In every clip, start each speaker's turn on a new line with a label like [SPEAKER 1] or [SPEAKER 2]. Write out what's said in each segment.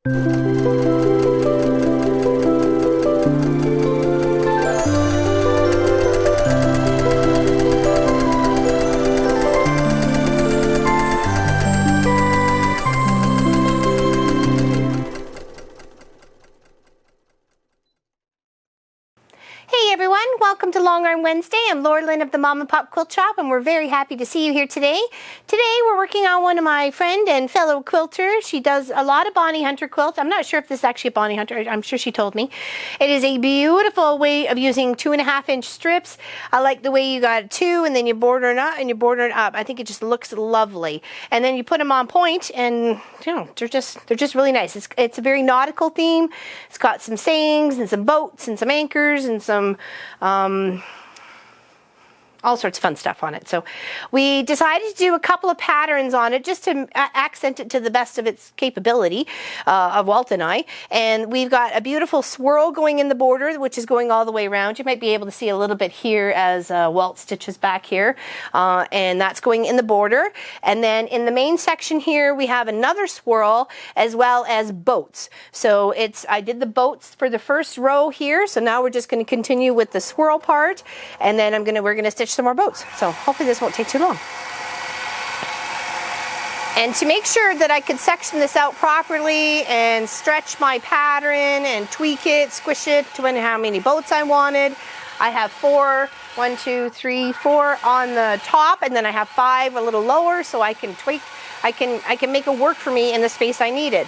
[SPEAKER 1] Hey everyone, welcome to Long Arm Wednesday. I'm Laura Lynn of the Mom and Pop Quilt Shop, and we're very happy to see you here today. Today we're working on one of my friend and fellow quilters. She does a lot of Bonnie Hunter quilts. I'm not sure if this is actually a Bonnie Hunter. I'm sure she told me. It is a beautiful way of using 2.5-inch strips. I like the way you got 2 and then you border it up and you border it up. I think it just looks lovely. And then you put them on point and you know, they're just really nice. It's a very nautical theme. It's got some sayings and some boats and some anchors and some all sorts of fun stuff on it. So we decided to do a couple of patterns on it just to accent it to the best of its capability of Walt and I. And we've got a beautiful swirl going in the border, which is going all the way around. You might be able to see a little bit here as Walt stitches back here. And that's going in the border. And then in the main section here, we have another swirl as well as boats. So I did the boats for the first row here. So now we're just going to continue with the swirl part. And then we're going to stitch some more boats. So hopefully this won't take too long. And to make sure that I could section this out properly and stretch my pattern and tweak it, squish it to how many boats I wanted, I have 4, 1, 2, 3, 4 on the top, and then I have 5 a little lower, so I can tweak, I can make it work for me in the space I needed.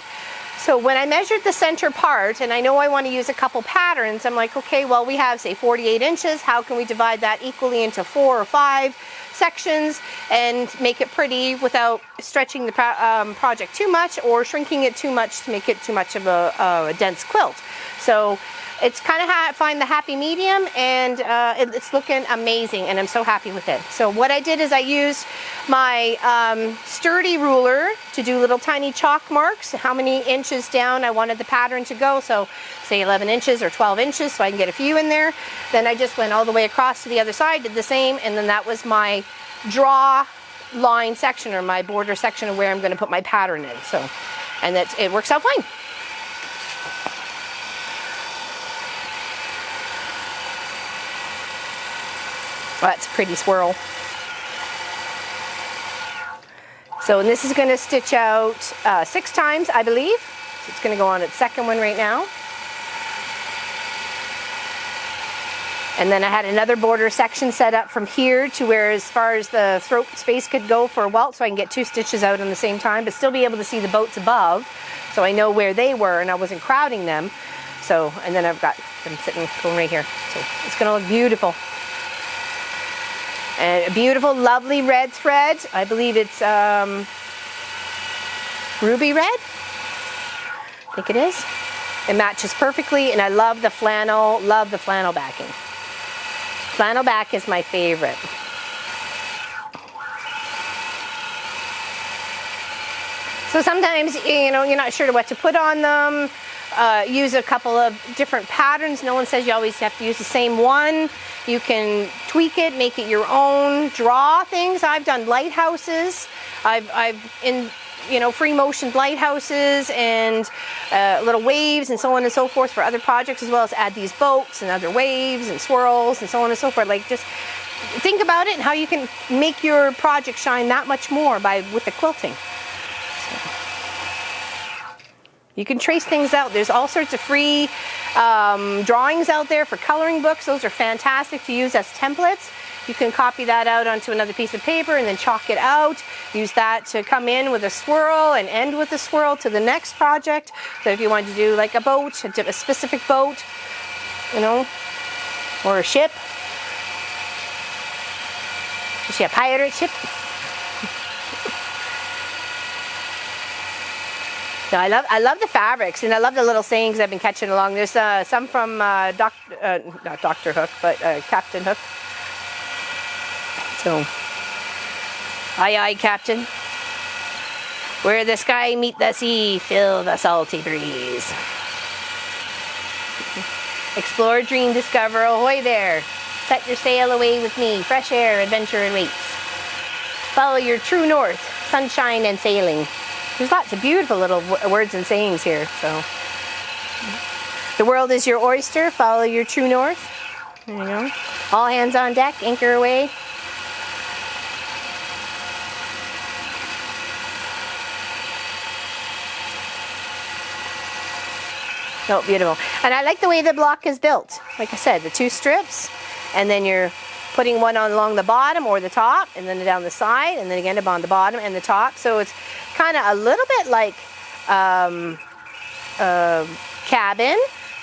[SPEAKER 1] So when I measured the center part, and I know I want to use a couple patterns, I'm like, okay, well, we have, say, 48 inches. How can we divide that equally into 4 or 5 sections and make it pretty without stretching the project too much or shrinking it too much to make it too much of a dense quilt? So it's kind of find the happy medium, and it's looking amazing, and I'm so happy with it. So what I did is I used my sturdy ruler to do little tiny chalk marks, how many inches down I wanted the pattern to go. So say 11 inches or 12 inches, so I can get a few in there. Then I just went all the way across to the other side, did the same, and then that was my draw line section, or my border section of where I'm going to put my pattern in. So, and it works out fine. Well, that's a pretty swirl. So, and this is going to stitch out 6 times, I believe. So it's going to go on its second one right now. And then I had another border section set up from here to where as far as the throat space could go for Walt, so I can get 2 stitches out on the same time, but still be able to see the boats above, so I know where they were and I wasn't crowding them. So, and then I've got them going right here. So it's going to look beautiful. And a beautiful, lovely red thread. I believe it's ruby red. I think it is. It matches perfectly, and I love the flannel backing. Flannel back is my favorite. So sometimes, you know, you're not sure what to put on them. Use a couple of different patterns. No one says you always have to use the same one. You can tweak it, make it your own, draw things. I've done lighthouses. I've in, you know, free motion lighthouses and little waves and so on and so forth for other projects, as well as add these boats and other waves and swirls and so on and so forth. Like, just think about it and how you can make your project shine that much more with the quilting. You can trace things out. There's all sorts of free drawings out there for coloring books. Those are fantastic to use as templates. You can copy that out onto another piece of paper and then chalk it out. Use that to come in with a swirl and end with a swirl to the next project. So if you want to do like a boat, a specific boat, you know, or a ship. You see a pirate ship? No, I love the fabrics, and I love the little sayings I've been catching along. There's some from not Dr. Hook, but Captain Hook. So, aye aye, Captain. Where the sky meet the sea, feel the salty breeze. Explore, dream, discover, ahoy there. Set your sail away with me, fresh air, adventure awaits. Follow your true north, sunshine and sailing. There's lots of beautiful little words and sayings here. So, the world is your oyster. Follow your true north. There you go. All hands on deck. Anchor away. Oh, beautiful. And I like the way the block is built. Like I said, the 2 strips, and then you're putting one on along the bottom or the top, and then down the side, and then again on the bottom and the top. So it's kind of a little bit like cabin,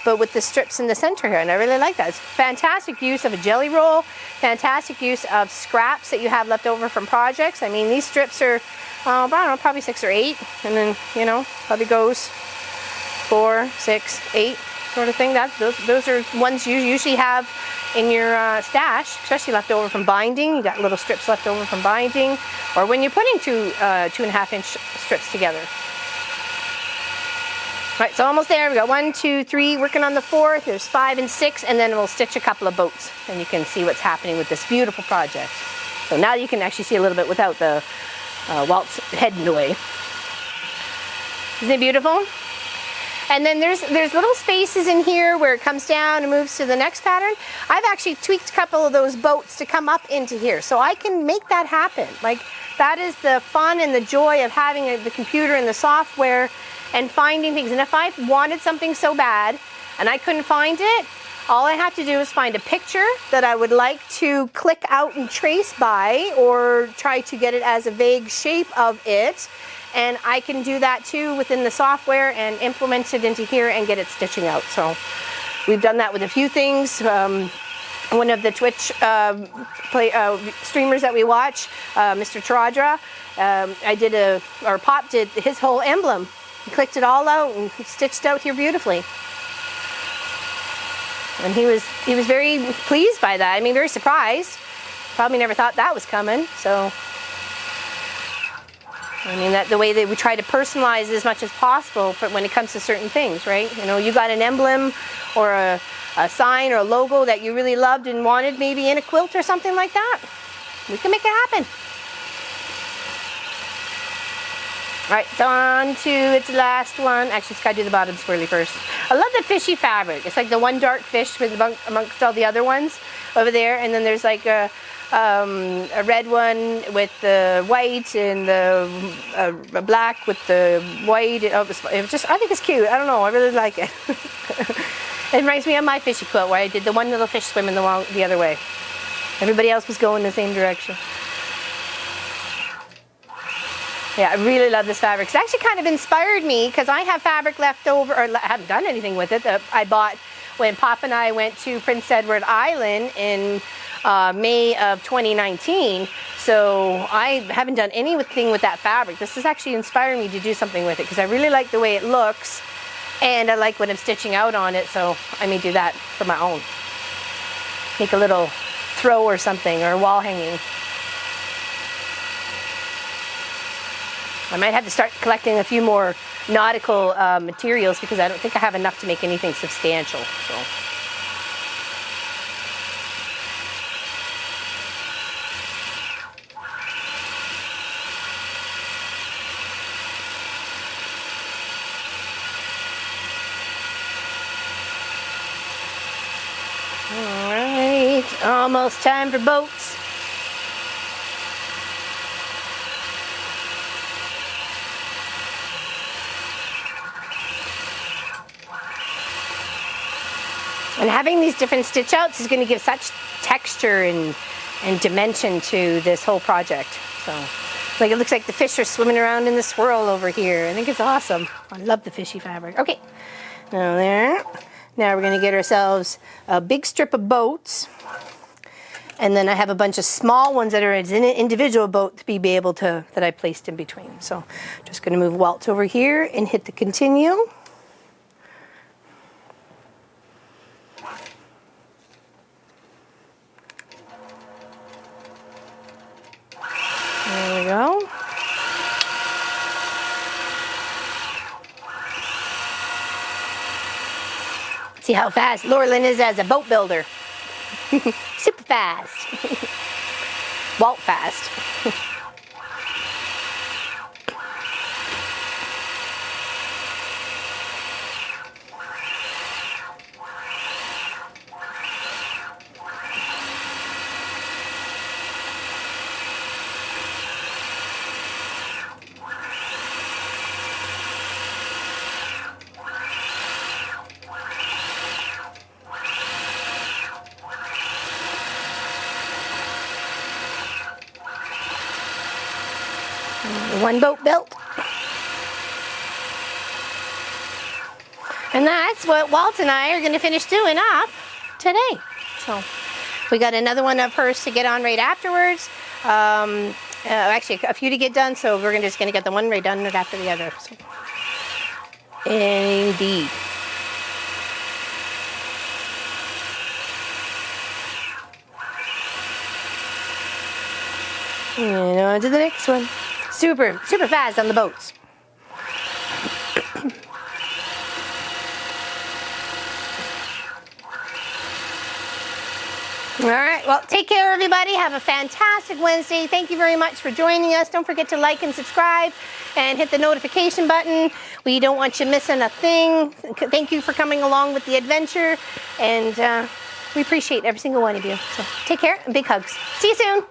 [SPEAKER 1] but with the strips in the center here, and I really like that. It's fantastic use of a jelly roll, fantastic use of scraps that you have left over from projects. I mean, these strips are, I don't know, probably 6 or 8, and then, you know, probably goes 4, 6, 8 sort of thing. Those are ones you usually have in your stash, especially left over from binding. You got little strips left over from binding, or when you're putting 2.5 inch strips together. Right, so almost there. We got 1, 2, 3, working on the 4th. There's 5 and 6, and then we'll stitch a couple of boats, and you can see what's happening with this beautiful project. So now you can actually see a little bit without the Walt's head in the way. Isn't it beautiful? And then there's little spaces in here where it comes down and moves to the next pattern. I've actually tweaked a couple of those boats to come up into here, so I can make that happen. Like, that is the fun and the joy of having the computer and the software and finding things. And if I wanted something so bad and I couldn't find it, all I have to do is find a picture that I would like to click out and trace by, or try to get it as a vague shape of it. And I can do that too within the software and implement it into here and get it stitching out. So we've done that with a few things. One of the Twitch streamers that we watch, Mr. Taradra, Pop did his whole emblem. He clicked it all out and stitched out here beautifully. And he was very pleased by that. I mean, very surprised. Probably never thought that was coming. So, I mean, that the way that we try to personalize as much as possible for when it comes to certain things, right? You know, you got an emblem or a sign or a logo that you really loved and wanted, maybe in a quilt or something like that. We can make it happen. All right, so on to its last one. Actually, it's got to do the bottom swirly first. I love the fishy fabric. It's like the one dark fish with amongst all the other ones over there, and then there's like a red one with the white and the black with the white. I think it's cute. I don't know. I really like it. It reminds me of my fishy quilt where I did the one little fish swimming the other way. Everybody else was going the same direction. Yeah, I really love this fabric. It's actually kind of inspired me because I have fabric left over, or I haven't done anything with it, that I bought when Pop and I went to Prince Edward Island in May of 2019. So I haven't done anything with that fabric. This is actually inspiring me to do something with it because I really like the way it looks and I like what I'm stitching out on it. So I may do that for my own. Make a little throw or something, or a wall hanging. I might have to start collecting a few more nautical materials because I don't think I have enough to make anything substantial. So. All right, almost time for boats. And having these different stitch outs is going to give such texture and dimension to this whole project. So, like, it looks like the fish are swimming around in the swirl over here. I think it's awesome. I love the fishy fabric. Okay, now there. Now we're going to get ourselves a big strip of boats. And then I have a bunch of small ones that are in an individual boat to be able to, that I placed in between. So, just going to move Walt over here and hit the continue. There we go. See how fast Laurelyn is as a boat builder. Super fast. Walt fast. One boat built. And that's what Walt and I are going to finish doing up today. So we got another one of hers to get on right afterwards. Actually, a few to get done, so we're just going to get the one right done right after the other. So. Indeed. And on to the next one. Super fast on the boats. All right, well, take care, everybody. Have a fantastic Wednesday. Thank you very much for joining us. Don't forget to like and subscribe and hit the notification button. We don't want you missing a thing. Thank you for coming along with the adventure, and we appreciate every single one of you. So take care and big hugs. See you soon.